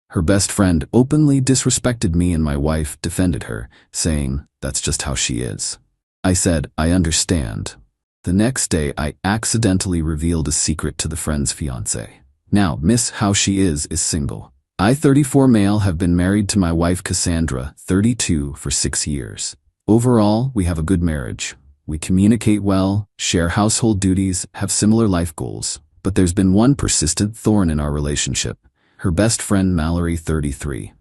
Her best friend openly disrespected me and my wife defended her, saying, "That's just how she is." I said, "I understand." The next day, I accidentally revealed a secret to the friend's fiancé. Now, Miss How She Is single. I, 34 male, have been married to my wife Cassandra, 32, for 6 years. Overall, we have a good marriage. We communicate well, share household duties, have similar life goals. But there's been one persistent thorn in our relationship. Her best friend Mallory, 33.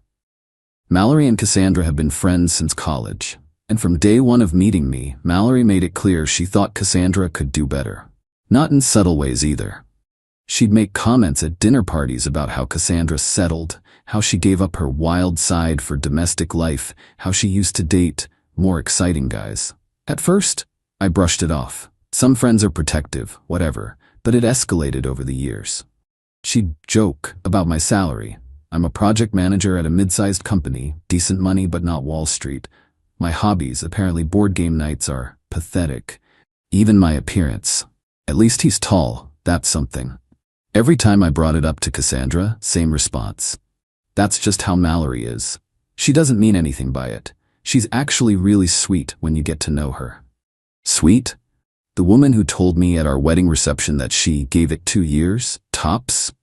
Mallory and Cassandra have been friends since college. And from day one of meeting me, Mallory made it clear she thought Cassandra could do better. Not in subtle ways either. She'd make comments at dinner parties about how Cassandra settled, how she gave up her wild side for domestic life, how she used to date more exciting guys. At first, I brushed it off. Some friends are protective, whatever, but it escalated over the years. She'd joke about my salary. I'm a project manager at a mid-sized company, decent money but not Wall Street. My hobbies, apparently board game nights, are pathetic. Even my appearance. At least he's tall, that's something. Every time I brought it up to Cassandra, same response. That's just how Mallory is. She doesn't mean anything by it. She's actually really sweet when you get to know her. Sweet? The woman who told me at our wedding reception that she gave it 2 years, tops?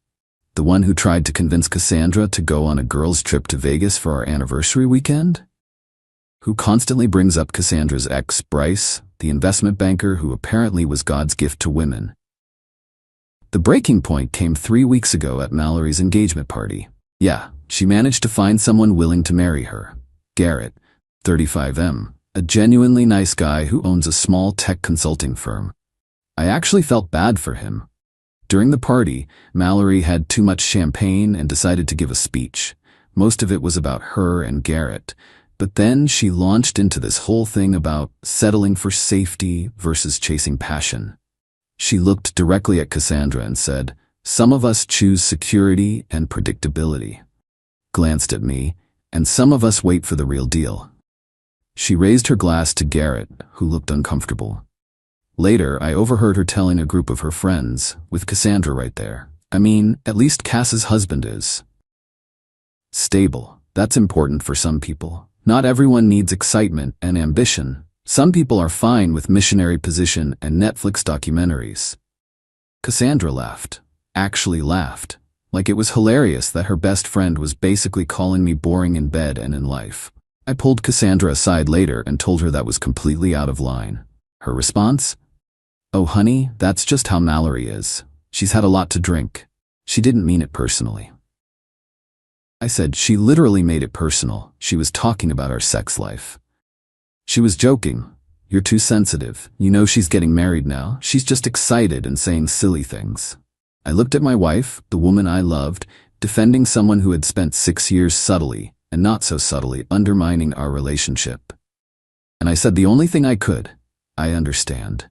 The one who tried to convince Cassandra to go on a girls' trip to Vegas for our anniversary weekend? Who constantly brings up Cassandra's ex, Bryce, the investment banker who apparently was God's gift to women. The breaking point came 3 weeks ago at Mallory's engagement party. Yeah, she managed to find someone willing to marry her. Garrett, 35M, a genuinely nice guy who owns a small tech consulting firm. I actually felt bad for him. During the party, Mallory had too much champagne and decided to give a speech. Most of it was about her and Garrett. But then she launched into this whole thing about settling for safety versus chasing passion. She looked directly at Cassandra and said, "Some of us choose security and predictability." Glanced at me, "And some of us wait for the real deal." She raised her glass to Garrett, who looked uncomfortable. Later, I overheard her telling a group of her friends, with Cassandra right there. I mean, at least Cass's husband is stable. That's important for some people. Not everyone needs excitement and ambition. Some people are fine with missionary position and Netflix documentaries. Cassandra laughed. Actually laughed. Like it was hilarious that her best friend was basically calling me boring in bed and in life. I pulled Cassandra aside later and told her that was completely out of line. Her response? "Oh honey, that's just how Mallory is. She's had a lot to drink." She didn't mean it personally. I said, "She literally made it personal. She was talking about our sex life." She was joking. "You're too sensitive. You know she's getting married now. She's just excited and saying silly things." I looked at my wife, the woman I loved, defending someone who had spent 6 years subtly, and not so subtly, undermining our relationship. And I said the only thing I could. "I understand."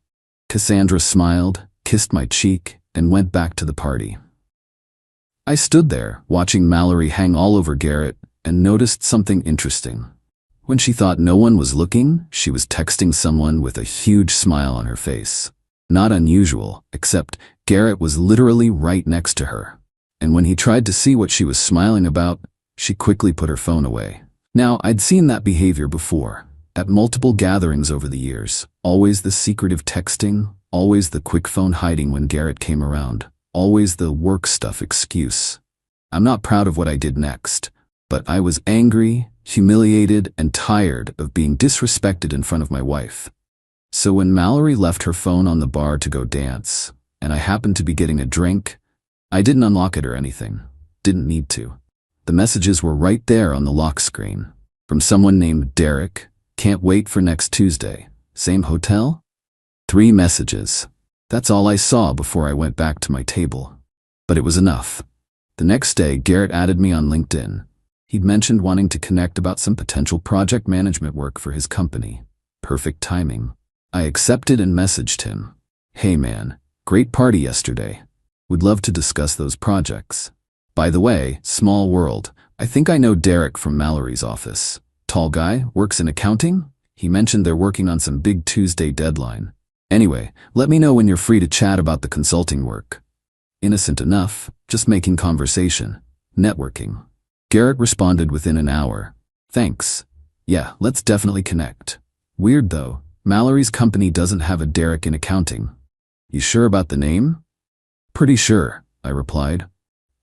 Cassandra smiled, kissed my cheek, and went back to the party. I stood there, watching Mallory hang all over Garrett, and noticed something interesting. When she thought no one was looking, she was texting someone with a huge smile on her face. Not unusual, except Garrett was literally right next to her. And when he tried to see what she was smiling about, she quickly put her phone away. Now, I'd seen that behavior before, at multiple gatherings over the years. Always the secretive texting, always the quick phone hiding when Garrett came around, always the work stuff excuse. I'm not proud of what I did next, but I was angry, humiliated, and tired of being disrespected in front of my wife. So when Mallory left her phone on the bar to go dance, and I happened to be getting a drink, I didn't unlock it or anything. Didn't need to. The messages were right there on the lock screen. From someone named Derek, "Can't wait for next Tuesday. Same hotel?" 3 messages. That's all I saw before I went back to my table. But it was enough. The next day, Garrett added me on LinkedIn. He'd mentioned wanting to connect about some potential project management work for his company. Perfect timing. I accepted and messaged him. "Hey man, great party yesterday. Would love to discuss those projects. By the way, small world, I think I know Derek from Mallory's office. Tall guy, works in accounting? He mentioned they're working on some big Tuesday deadline. Anyway, let me know when you're free to chat about the consulting work." Innocent enough, just making conversation. Networking. Garrett responded within an hour. Thanks. Yeah, let's definitely connect. Weird though, Mallory's company doesn't have a Derek in accounting. You sure about the name? Pretty sure, I replied.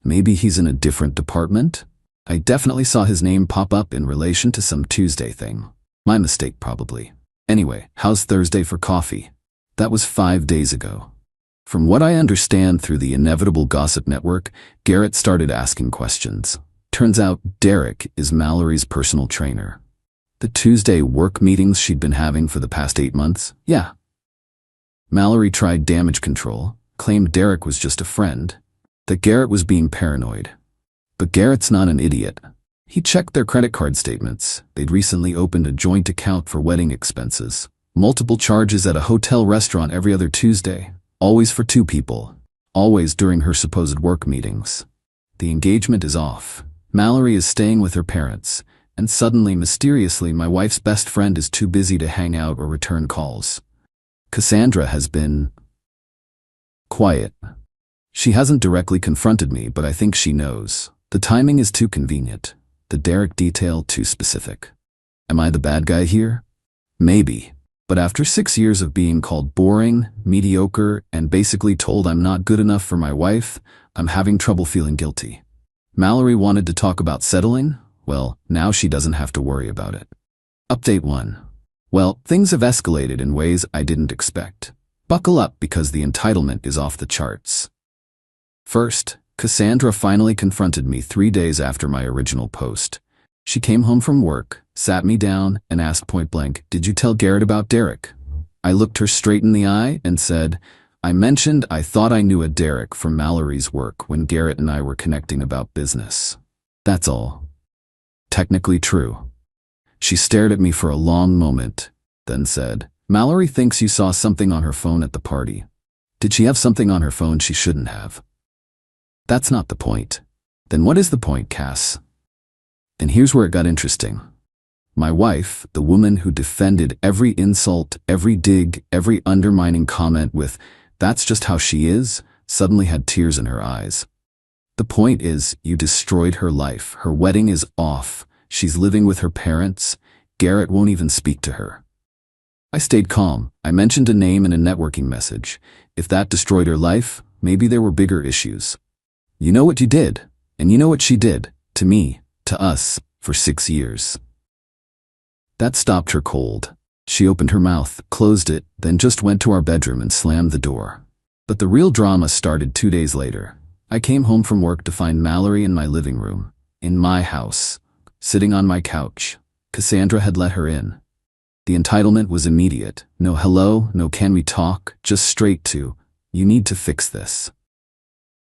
Maybe he's in a different department? I definitely saw his name pop up in relation to some Tuesday thing. My mistake probably. Anyway, how's Thursday for coffee? That was 5 days ago. From what I understand through the inevitable gossip network, Garrett started asking questions. Turns out Derek is Mallory's personal trainer. The Tuesday work meetings she'd been having for the past 8 months? Yeah. Mallory tried damage control, claimed Derek was just a friend, that Garrett was being paranoid. But Garrett's not an idiot. He checked their credit card statements. They'd recently opened a joint account for wedding expenses. Multiple charges at a hotel restaurant every other Tuesday. Always for 2 people. Always during her supposed work meetings. The engagement is off. Mallory is staying with her parents. And suddenly, mysteriously, my wife's best friend is too busy to hang out or return calls. Cassandra has been quiet. She hasn't directly confronted me, but I think she knows. The timing is too convenient. The Derek detail too specific. Am I the bad guy here? Maybe. But after 6 years of being called boring, mediocre, and basically told I'm not good enough for my wife, I'm having trouble feeling guilty. Mallory wanted to talk about settling? Well, now she doesn't have to worry about it. Update 1. Well, things have escalated in ways I didn't expect. Buckle up because the entitlement is off the charts. First, Cassandra finally confronted me 3 days after my original post. She came home from work, sat me down, and asked point blank, "Did you tell Garrett about Derek?" I looked her straight in the eye and said, "I mentioned I thought I knew a Derek from Mallory's work when Garrett and I were connecting about business. That's all." Technically true. She stared at me for a long moment, then said, "Mallory thinks you saw something on her phone at the party. Did she have something on her phone she shouldn't have?" That's not the point. Then what is the point, Cass? And here's where it got interesting. My wife, the woman who defended every insult, every dig, every undermining comment with, "That's just how she is," suddenly had tears in her eyes. The point is, you destroyed her life. Her wedding is off. She's living with her parents. Garrett won't even speak to her. I stayed calm. I mentioned a name in a networking message. If that destroyed her life, maybe there were bigger issues. You know what you did, and you know what she did, to me, to us, for 6 years. That stopped her cold. She opened her mouth, closed it, then just went to our bedroom and slammed the door. But the real drama started 2 days later. I came home from work to find Mallory in my living room, in my house, sitting on my couch. Cassandra had let her in. The entitlement was immediate. No hello, no can we talk, just straight to, "You need to fix this."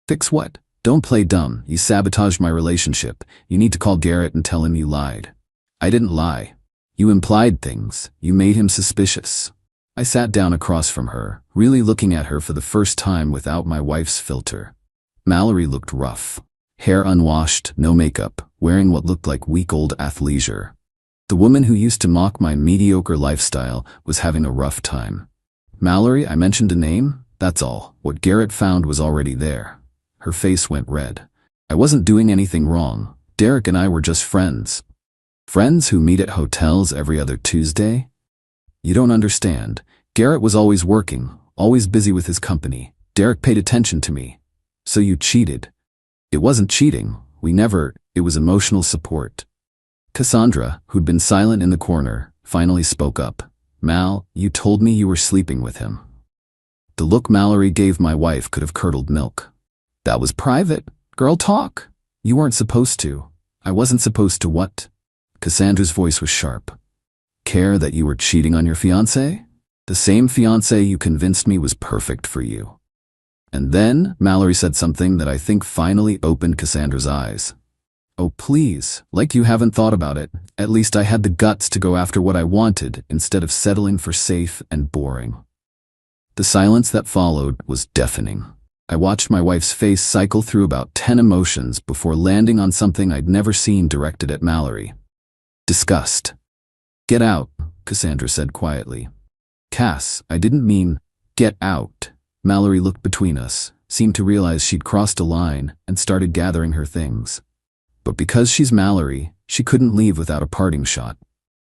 Fix what? Don't play dumb. You sabotaged my relationship. You need to call Garrett and tell him you lied. I didn't lie. You implied things. You made him suspicious. I sat down across from her, really looking at her for the first time without my wife's filter. Mallory looked rough. Hair unwashed, no makeup, wearing what looked like week-old athleisure. The woman who used to mock my mediocre lifestyle was having a rough time. Mallory, I mentioned a name? That's all. What Garrett found was already there. Her face went red. I wasn't doing anything wrong. Derek and I were just friends. Friends who meet at hotels every other Tuesday? You don't understand. Garrett was always working, always busy with his company. Derek paid attention to me. So you cheated. It wasn't cheating. It was emotional support. Cassandra, who'd been silent in the corner, finally spoke up. "Mal, you told me you were sleeping with him." The look Mallory gave my wife could have curdled milk. "That was private. Girl talk. You weren't supposed to." "I wasn't supposed to what?" Cassandra's voice was sharp. "Care that you were cheating on your fiancé? The same fiancé you convinced me was perfect for you." And then Mallory said something that I think finally opened Cassandra's eyes. "Oh please, like you haven't thought about it. At least I had the guts to go after what I wanted instead of settling for safe and boring." The silence that followed was deafening. I watched my wife's face cycle through about 10 emotions before landing on something I'd never seen directed at Mallory. Disgust. "Get out," Cassandra said quietly. "Cass, I didn't mean, get out." Mallory looked between us, seemed to realize she'd crossed a line, and started gathering her things. But because she's Mallory, she couldn't leave without a parting shot.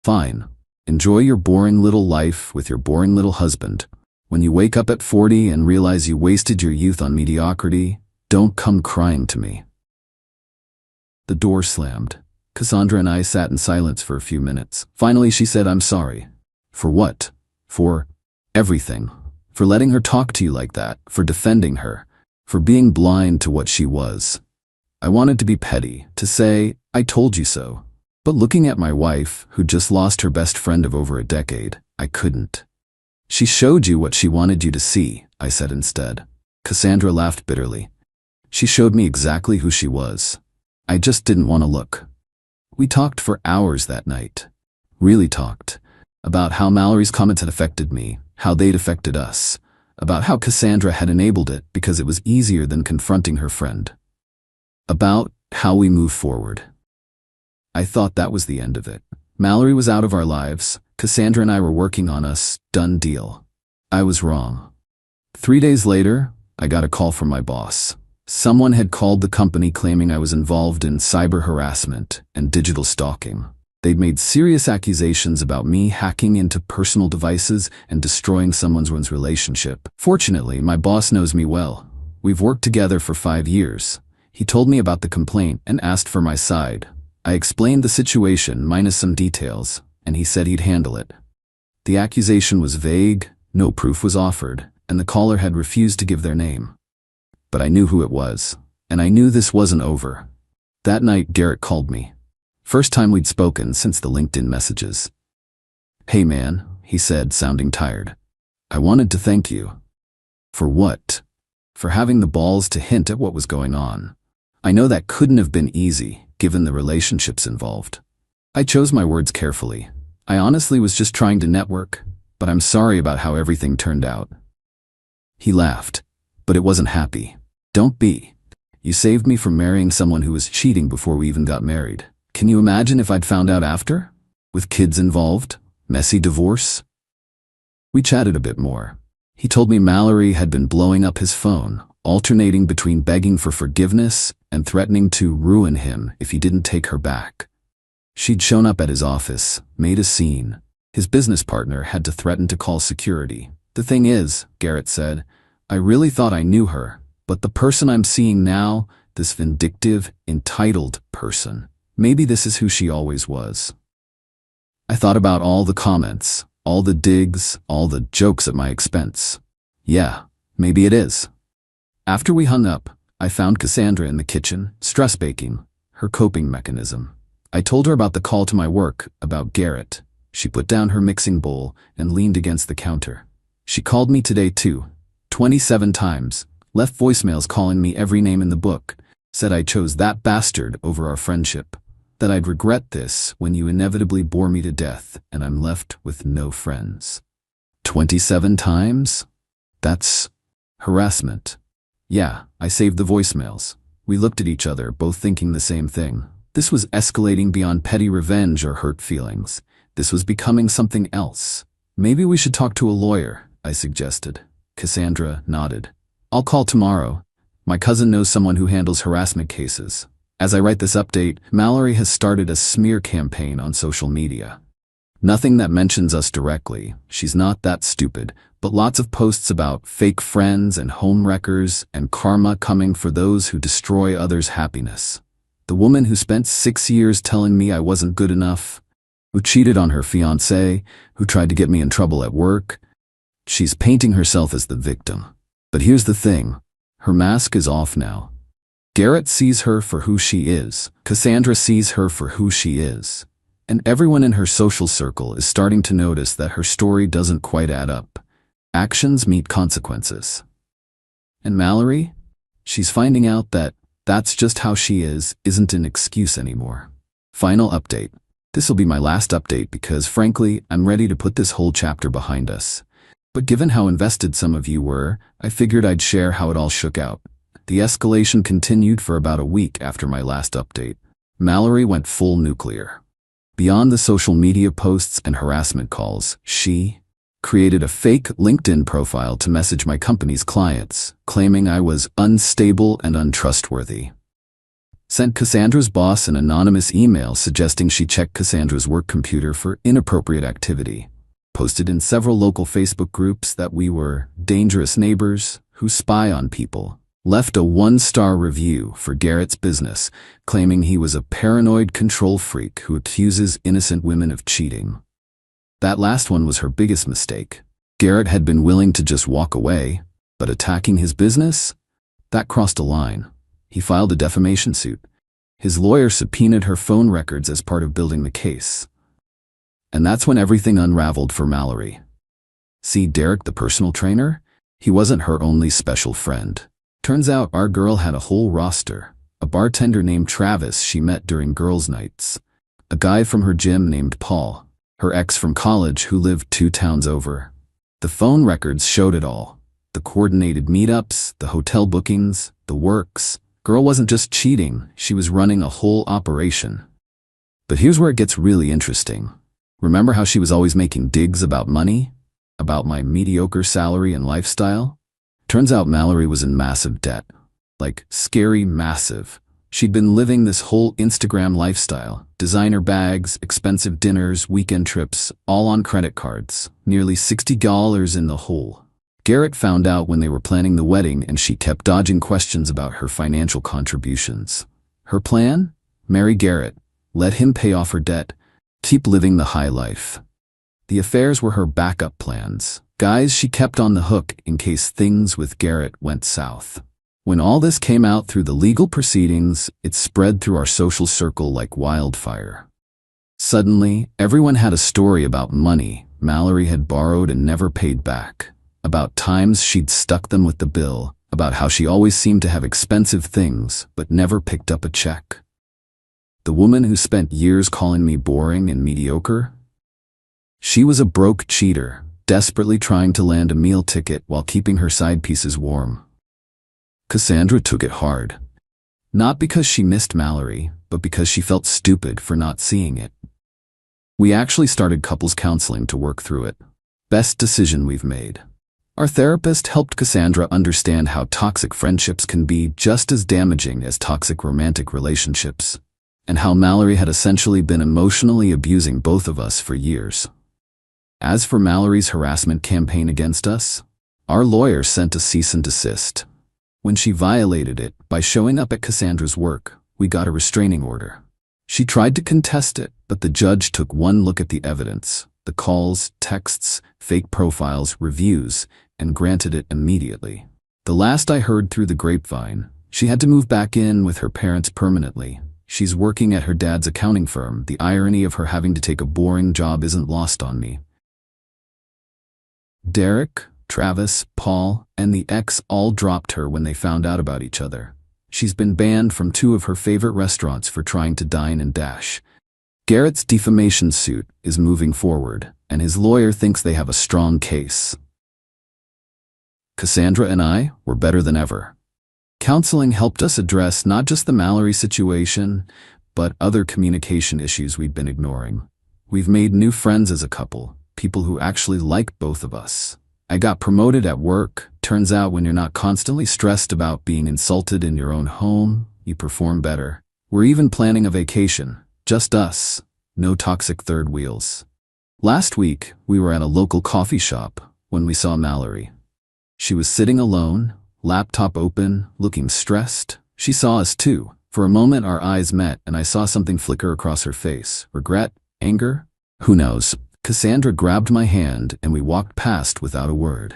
Fine. Enjoy your boring little life with your boring little husband. When you wake up at 40 and realize you wasted your youth on mediocrity, don't come crying to me. The door slammed. Cassandra and I sat in silence for a few minutes. Finally, she said, "I'm sorry." For what? For everything. For letting her talk to you like that. For defending her. For being blind to what she was. I wanted to be petty, to say, "I told you so." But looking at my wife, who just lost her best friend of over a decade, I couldn't. "She showed you what she wanted you to see," I said instead. Cassandra laughed bitterly. "She showed me exactly who she was. I just didn't want to look." We talked for hours that night. Really talked. About how Mallory's comments had affected me, how they'd affected us. About how Cassandra had enabled it because it was easier than confronting her friend. About how we move forward. I thought that was the end of it. Mallory was out of our lives. Cassandra and I were working on us. Done deal. I was wrong. 3 days later, I got a call from my boss. Someone had called the company claiming I was involved in cyber harassment and digital stalking. They'd made serious accusations about me hacking into personal devices and destroying someone's relationship. Fortunately, my boss knows me well. We've worked together for 5 years. He told me about the complaint and asked for my side. I explained the situation minus some details, and he said he'd handle it. The accusation was vague, no proof was offered, and the caller had refused to give their name. But I knew who it was, and I knew this wasn't over. That night, Garrett called me. First time we'd spoken since the LinkedIn messages. "Hey man," he said, sounding tired. "I wanted to thank you." For what? For having the balls to hint at what was going on. I know that couldn't have been easy, given the relationships involved. I chose my words carefully. I honestly was just trying to network, but I'm sorry about how everything turned out. He laughed, but it wasn't happy. "Don't be. You saved me from marrying someone who was cheating before we even got married. Can you imagine if I'd found out after? With kids involved? Messy divorce?" We chatted a bit more. He told me Mallory had been blowing up his phone, alternating between begging for forgiveness and threatening to ruin him if he didn't take her back. She'd shown up at his office, made a scene. His business partner had to threaten to call security. "The thing is," Garrett said, "I really thought I knew her, but the person I'm seeing now, this vindictive, entitled person, maybe this is who she always was." I thought about all the comments, all the digs, all the jokes at my expense. Yeah, maybe it is. After we hung up, I found Cassandra in the kitchen, stress baking, her coping mechanism. I told her about the call to my work, about Garrett. She put down her mixing bowl and leaned against the counter. She called me today too, 27 times, left voicemails calling me every name in the book, said I chose that bastard over our friendship, that I'd regret this when you inevitably bore me to death and I'm left with no friends. 27 times? That's harassment. Yeah, I saved the voicemails. We looked at each other, both thinking the same thing. This was escalating beyond petty revenge or hurt feelings. This was becoming something else. "Maybe we should talk to a lawyer," I suggested. Cassandra nodded. "I'll call tomorrow. My cousin knows someone who handles harassment cases." As I write this update, Mallory has started a smear campaign on social media. Nothing that mentions us directly. She's not that stupid, but lots of posts about fake friends and homewreckers and karma coming for those who destroy others' happiness. The woman who spent 6 years telling me I wasn't good enough, who cheated on her fiancé, who tried to get me in trouble at work. She's painting herself as the victim. But here's the thing. Her mask is off now. Garrett sees her for who she is. Cassandra sees her for who she is. And everyone in her social circle is starting to notice that her story doesn't quite add up. Actions meet consequences. And Mallory? She's finding out that that's just how she isn't an excuse anymore. Final update. This will be my last update because, frankly, I'm ready to put this whole chapter behind us. But given how invested some of you were, I figured I'd share how it all shook out. The escalation continued for about a week after my last update. Mallory went full nuclear. Beyond the social media posts and harassment calls, she created a fake LinkedIn profile to message my company's clients, claiming I was unstable and untrustworthy. Sent Cassandra's boss an anonymous email suggesting she check Cassandra's work computer for inappropriate activity. Posted in several local Facebook groups that we were dangerous neighbors who spy on people. Left a 1-star review for Garrett's business, claiming he was a paranoid control freak who accuses innocent women of cheating. That last one was her biggest mistake. Garrett had been willing to just walk away, but attacking his business? That crossed a line. He filed a defamation suit. His lawyer subpoenaed her phone records as part of building the case. And that's when everything unraveled for Mallory. See Derek, the personal trainer? He wasn't her only special friend. Turns out our girl had a whole roster. A bartender named Travis she met during girls' nights. A guy from her gym named Paul. Her ex from college who lived 2 towns over. The phone records showed it all. The coordinated meetups, the hotel bookings, the works. Girl wasn't just cheating, she was running a whole operation. But here's where it gets really interesting. Remember how she was always making digs about money? About my mediocre salary and lifestyle? Turns out Mallory was in massive debt. Like, scary massive. She'd been living this whole Instagram lifestyle. Designer bags, expensive dinners, weekend trips, all on credit cards. Nearly $60 in the hole. Garrett found out when they were planning the wedding and she kept dodging questions about her financial contributions. Her plan? Marry Garrett. Let him pay off her debt. Keep living the high life. The affairs were her backup plans. Guys she kept on the hook in case things with Garrett went south. When all this came out through the legal proceedings, it spread through our social circle like wildfire. Suddenly, everyone had a story about money Mallory had borrowed and never paid back. About times she'd stuck them with the bill, about how she always seemed to have expensive things but never picked up a check. The woman who spent years calling me boring and mediocre? She was a broke cheater, desperately trying to land a meal ticket while keeping her side pieces warm. Cassandra took it hard. Not because she missed Mallory, but because she felt stupid for not seeing it. We actually started couples counseling to work through it. Best decision we've made. Our therapist helped Cassandra understand how toxic friendships can be just as damaging as toxic romantic relationships, and how Mallory had essentially been emotionally abusing both of us for years. As for Mallory's harassment campaign against us, our lawyer sent a cease and desist. When she violated it by showing up at Cassandra's work, we got a restraining order. She tried to contest it, but the judge took one look at the evidence, the calls, texts, fake profiles, reviews, and granted it immediately. The last I heard through the grapevine, she had to move back in with her parents permanently. She's working at her dad's accounting firm. The irony of her having to take a boring job isn't lost on me. Derek, Travis, Paul, and the ex all dropped her when they found out about each other. She's been banned from 2 of her favorite restaurants for trying to dine and dash. Garrett's defamation suit is moving forward, and his lawyer thinks they have a strong case. Cassandra and I were better than ever. Counseling helped us address not just the Mallory situation, but other communication issues we'd been ignoring. We've made new friends as a couple, people who actually like both of us. I got promoted at work. Turns out when you're not constantly stressed about being insulted in your own home, you perform better. We're even planning a vacation. Just us. No toxic third wheels. Last week, we were at a local coffee shop when we saw Mallory. She was sitting alone, laptop open, looking stressed. She saw us too. For a moment our eyes met and I saw something flicker across her face. Regret? Anger? Who knows? Cassandra grabbed my hand and we walked past without a word.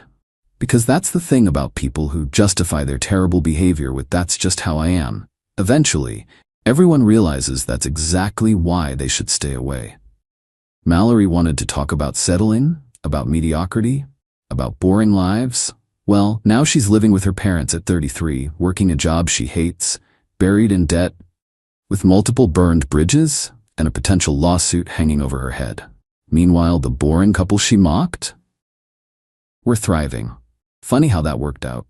Because that's the thing about people who justify their terrible behavior with "that's just how I am." Eventually, everyone realizes that's exactly why they should stay away. Mallory wanted to talk about settling, about mediocrity, about boring lives. Well, now she's living with her parents at 33, working a job she hates, buried in debt, with multiple burned bridges and a potential lawsuit hanging over her head. Meanwhile, the boring couple she mocked? We're thriving. Funny how that worked out.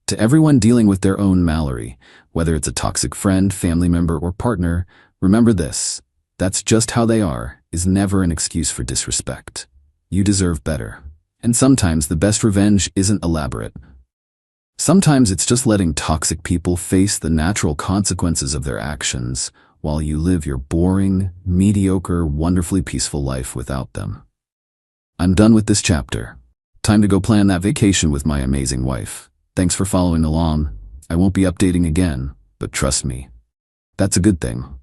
To everyone dealing with their own Mallory, whether it's a toxic friend, family member, or partner, remember this: that's just how they are is never an excuse for disrespect. You deserve better. And sometimes the best revenge isn't elaborate. Sometimes it's just letting toxic people face the natural consequences of their actions while you live your boring, mediocre, wonderfully peaceful life without them. I'm done with this chapter. Time to go plan that vacation with my amazing wife. Thanks for following along. I won't be updating again, but trust me, that's a good thing.